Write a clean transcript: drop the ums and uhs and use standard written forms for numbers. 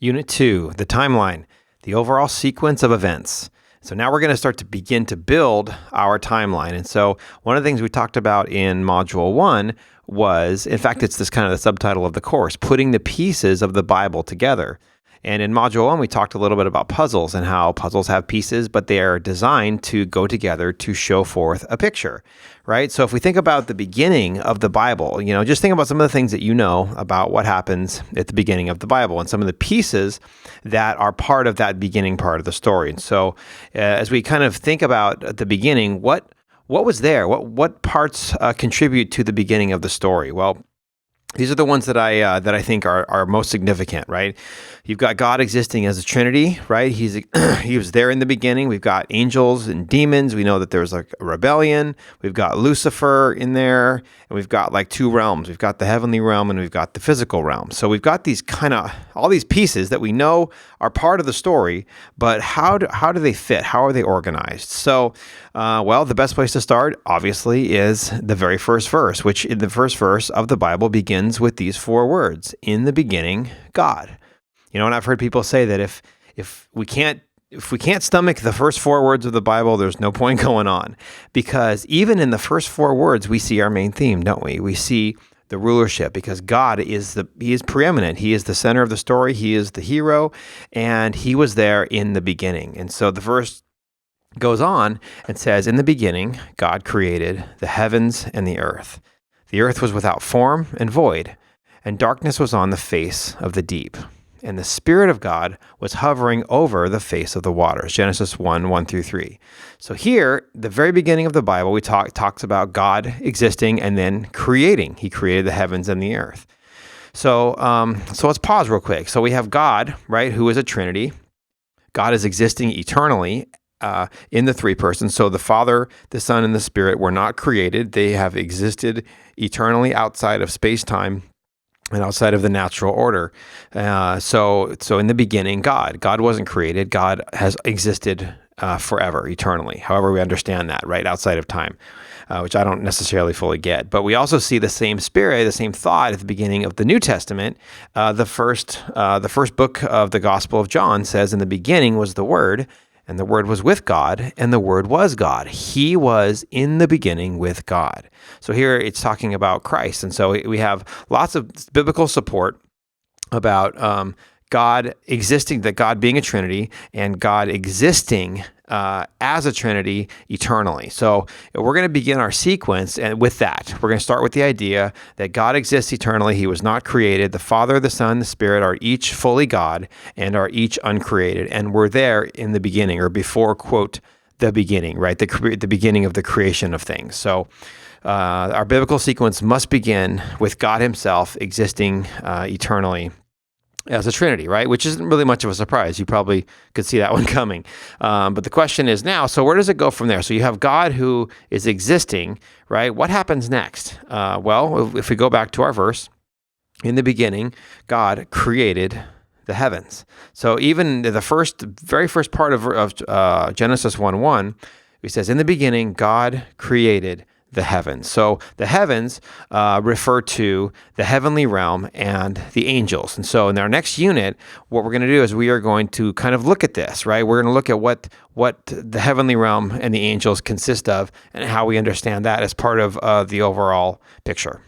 Unit 2, the timeline, the overall sequence of events. So now we're going to start to begin to build our timeline. And so one of the things we talked about in Module 1 was, in fact, it's this kind of the subtitle of the course, putting the pieces of the Bible together. And in Module 1, we talked a little bit about puzzles and how puzzles have pieces, but they are designed to go together to show forth a picture, right? So if we think about the beginning of the Bible, just think about some of the things that you know about what happens at the beginning of the Bible and some of the pieces that are part of that beginning part of the story. And so as we kind of think about at the beginning, what was there? What parts contribute to the beginning of the story? Well, these are the ones that I think are most significant, right? You've got God existing as a Trinity, right? He was there in the beginning. We've got angels and demons. We know that there's like a rebellion. We've got Lucifer in there, and we've got like two realms. We've got the heavenly realm and we've got the physical realm. So we've got these all these pieces that we know are part of the story, but how do they fit? How are they organized? So, the best place to start, obviously, is the very first verse, which in the first verse of the Bible begins with these four words: in the beginning, God. And I've heard people say that if we can't stomach the first four words of the Bible, there's no point going on, because even in the first four words, we see our main theme, don't we? We see the rulership, because God he is preeminent. He is the center of the story. He is the hero, and he was there in the beginning. And so the verse goes on and says, in the beginning, God created the heavens and the earth. The earth was without form and void, and darkness was on the face of the deep. And the Spirit of God was hovering over the face of the waters. Genesis 1:1-3. So here, the very beginning of the Bible, we talks about God existing and then creating. He created the heavens and the earth. So let's pause real quick. So we have God, right, who is a Trinity. God is existing eternally in the three persons. So the Father, the Son, and the Spirit were not created. They have existed eternally outside of space-time and outside of the natural order. So in the beginning, God wasn't created. God has existed forever, eternally. However we understand that, right, outside of time, which I don't necessarily fully get. But we also see the same spirit, the same thought at the beginning of the New Testament. The first book of the Gospel of John says, in the beginning was the Word, and the Word was with God, and the Word was God. He was in the beginning with God. So here it's talking about Christ. And so we have lots of biblical support about God existing, that God being a Trinity, and God existing as a Trinity eternally. So we're going to begin our sequence and with that. We're going to start with the idea that God exists eternally. He was not created. The Father, the Son, the Spirit are each fully God and are each uncreated. And we're there in the beginning, or before, quote, the beginning, right? The beginning of the creation of things. So our biblical sequence must begin with God himself existing eternally as a Trinity, right? Which isn't really much of a surprise. You probably could see that one coming. But the question is now, so where does it go from there? So you have God who is existing, right? What happens next? If we go back to our verse, in the beginning, God created the heavens. So even the very first part of Genesis 1:1, it says, in the beginning, God created the heavens. So the heavens refer to the heavenly realm and the angels. And so in our next unit, what we're going to do is we are going to kind of look at this, right? We're going to look at what the heavenly realm and the angels consist of and how we understand that as part of the overall picture.